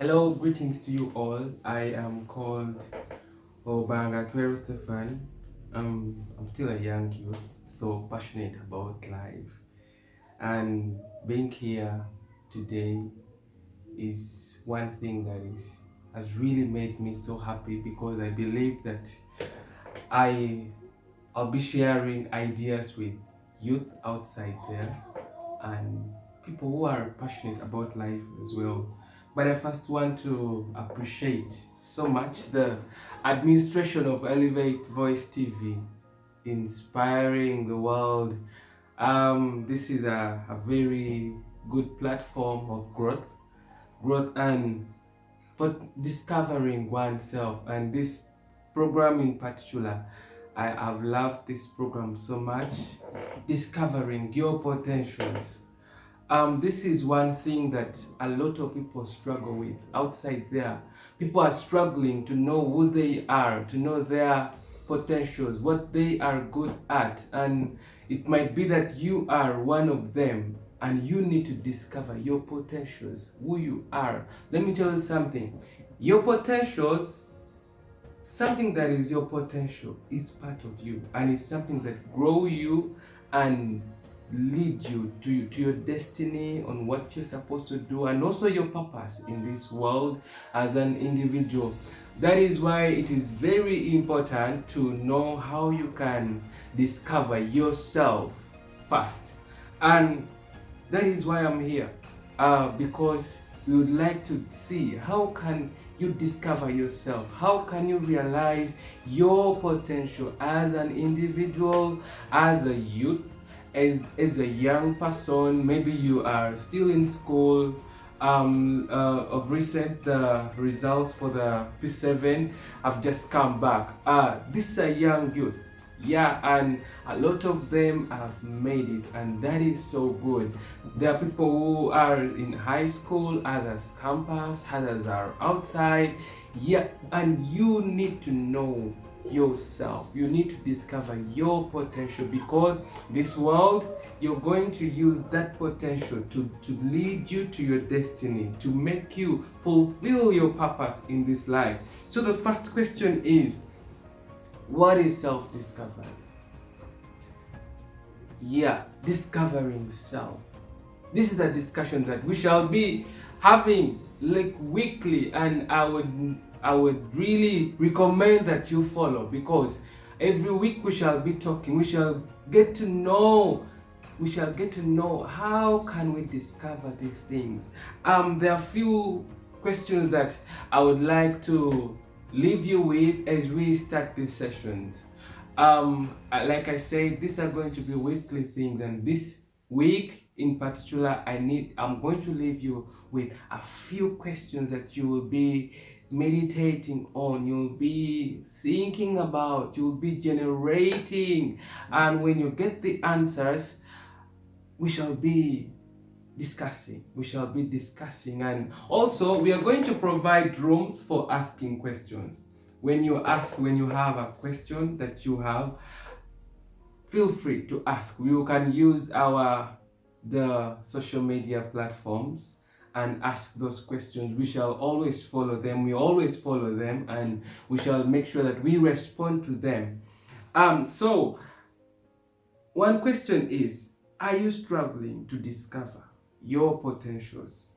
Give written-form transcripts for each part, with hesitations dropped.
Hello, greetings to you all. I am called Obangatwero Stephen. I'm still a young youth, so passionate about life. And being here today is one thing that has really made me so happy because I believe that I I'll be sharing ideas with youth outside there and people who are passionate about life as well. But I first want to appreciate so much the administration of Elevate Voice TV, inspiring the world. This is a very good platform of growth and but discovering oneself. And this program in particular, I have loved this program so much. Discovering your potentials. This is one thing that a lot of people struggle with outside there. People are struggling to know who they are, to know their potentials, what they are good at, and it might be that you are one of them and you need to discover your potentials, who you are. Let me tell you something. Your potentials, something that is your potential is part of you and it's something that grow you and lead you to your destiny on what you're supposed to do and also your purpose in this world as an individual. That is why it is very important to know how you can discover yourself first. And that is why I'm here, because we would like to see how can you discover yourself, how can you realize your potential as an individual, as a youth, as a young person. Maybe you are still in school. Of recent, the results for the P7 have just come back. This is a young youth, yeah, and a lot of them have made it, and that is so good. There are people who are in high school, others campus, others are outside, yeah, and you need to know yourself. You need to discover your potential because this world, you're going to use that potential to lead you to your destiny, to make you fulfill your purpose in this life. So the first question is, what is self-discovery? Yeah, discovering self. This is a discussion that we shall be having like weekly, and I would really recommend that you follow because every week we shall be talking. We shall get to know how can we discover these things. There are few questions that I would like to leave you with as we start these sessions. Like I said, these are going to be weekly things, and this week in particular, I'm going to leave you with a few questions that you will be meditating on, you'll be thinking about, you'll be generating, and when you get the answers, we shall be discussing, and also we are going to provide rooms for asking questions. When you have a question that you have, feel free to ask. You can use the social media platforms and ask those questions. We shall always follow them. We always follow them, and we shall make sure that we respond to them. So one question is, are you struggling to discover your potentials?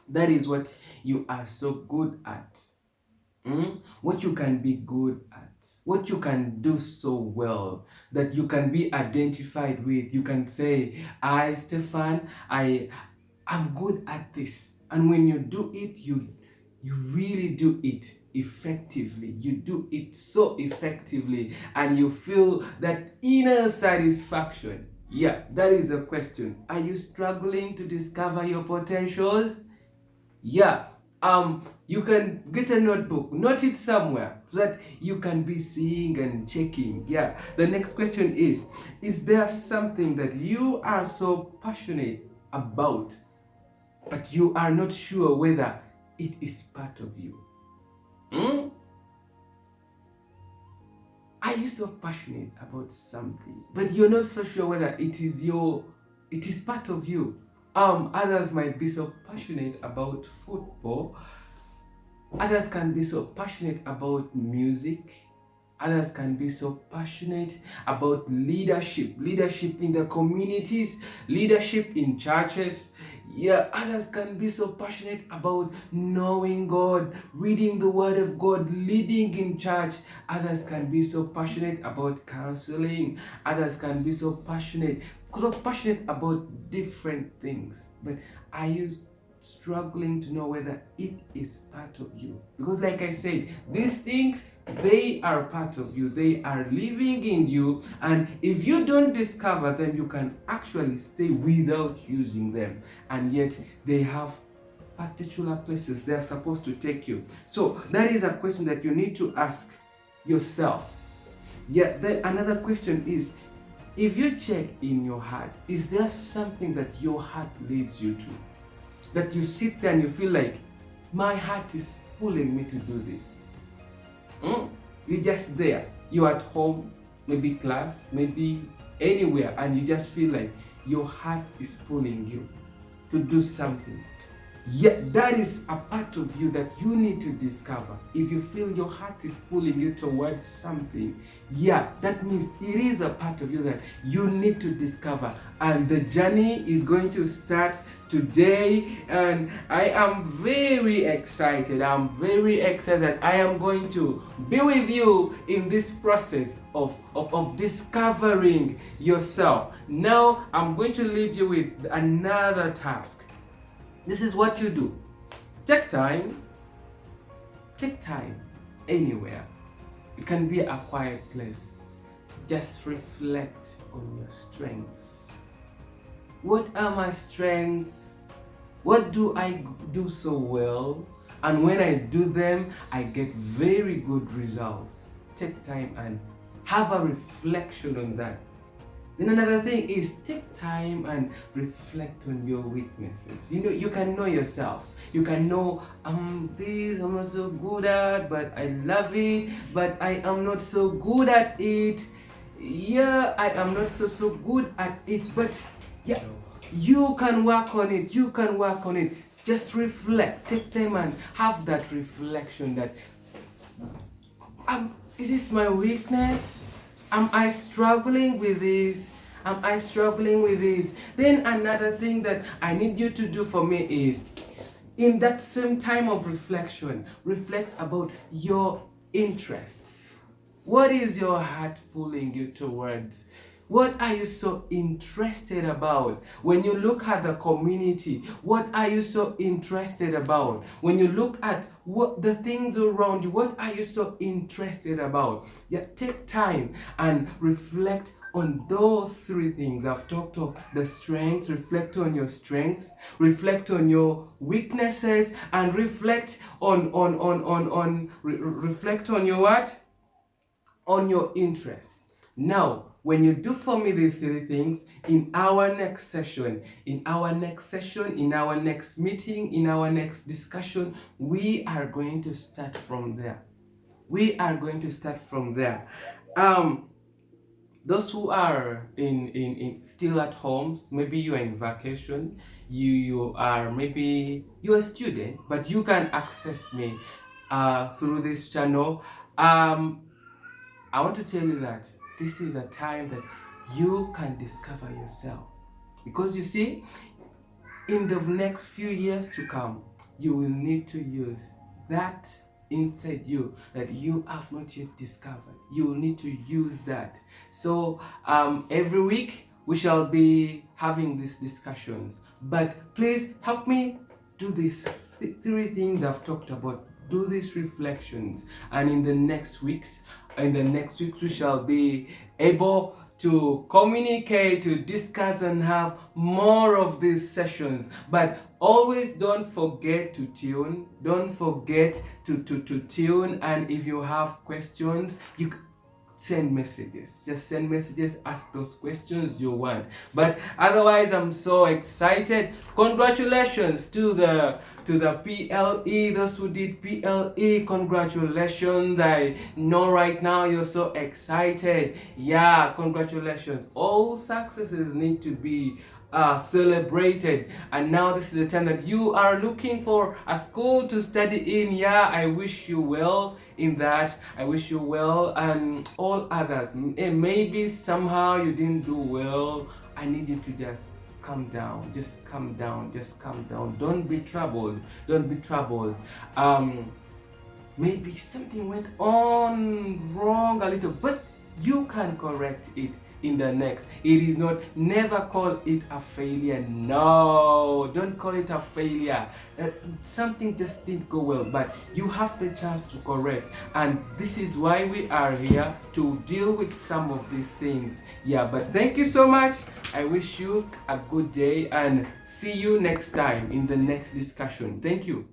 That is what you are so good at. What you can be good at, what you can do so well, that you can be identified with. You can say, Stefan, I'm good at this. And when you do it, you really do it effectively. You do it so effectively, and you feel that inner satisfaction. Yeah, that is the question. Are you struggling to discover your potentials? Yeah. You can get a notebook, note it somewhere so that you can be seeing and checking. Yeah. The next question is there something that you are so passionate about, but you are not sure whether it is part of you? Are you so passionate about something, but you're not so sure whether it is part of you? Others might be so passionate about football. Others can be so passionate about music. Others can be so passionate about leadership in the communities, leadership in churches. Yeah, others can be so passionate about knowing God, reading the Word of God, leading in church. Others can be so passionate about counseling. Others can be so passionate about different things. But are you struggling to know whether it is part of you? Because like I said, these things, they are part of you, they are living in you, and if you don't discover them, you can actually stay without using them, and yet they have particular places they're supposed to take you. So that is a question that you need to ask yourself. Yeah, then another question is, if you check in your heart, is there something that your heart leads you to? That you sit there and you feel like, my heart is pulling me to do this. You're just there. You're at home, maybe class, maybe anywhere, and you just feel like your heart is pulling you to do something. Yeah, that is a part of you that you need to discover. If you feel your heart is pulling you towards something, yeah, that means it is a part of you that you need to discover. And the journey is going to start today, and I am very excited. I'm very excited that I am going to be with you in this process of discovering yourself. Now, I'm going to leave you with another task. This is what you do. Take time anywhere. It can be a quiet place. Just reflect on your strengths. What are my strengths? What do I do so well? And when I do them, I get very good results. Take time and have a reflection on that. Then another thing is, take time and reflect on your weaknesses. You can know yourself. You can know, this I'm not so good at, but I love it, but I am not so good at it. Yeah, I am not so good at it, but yeah, you can work on it. You can work on it. Just reflect. Take time and have that reflection that, is this my weakness? Am I struggling with this? Am I struggling with this? Then another thing that I need you to do for me is, in that same time of reflection, reflect about your interests. What is your heart pulling you towards? What are you so interested about? When you look at the community, what are you so interested about? When you look at what the things around you, what are you so interested about? Yeah, take time and reflect on those three things. I've talked of the strengths. Reflect on your strengths, reflect on your weaknesses, and reflect reflect on your what? On your interests. Now, when you do for me these three things, in our next session, in our next meeting, in our next discussion, we are going to start from there. Those who are in still at home, maybe you are in vacation, you are, maybe you're a student, but you can access me through this channel. I want to tell you that this is a time that you can discover yourself. Because you see, in the next few years to come, you will need to use that inside you that you have not yet discovered. You will need to use that. So every week we shall be having these discussions. But please help me do these three things I've talked about. Do these reflections, and in the next weeks we shall be able to communicate, to discuss, and have more of these sessions. But always don't forget to tune. Don't forget to tune. And if you have questions, you send messages. Just send messages, ask those questions you want. But otherwise, I'm so excited. Congratulations to the PLE, those who did PLE. Congratulations. I know right now you're so excited. Yeah, congratulations. All successes need to be celebrated, and now this is the time that you are looking for a school to study in. Yeah, I wish you well in that. I wish you well, and all others. Maybe somehow you didn't do well. I need you to just calm down. Just calm down. Just calm down. Don't be troubled. Don't be troubled. Maybe something went on wrong a little, but you can correct it in the next. It is not, never call it a failure. No, don't call it a failure. Something just didn't go well, but you have the chance to correct, and this is why we are here, to deal with some of these things. Yeah, but thank you so much. I wish you a good day, and see you next time in the next discussion. Thank you.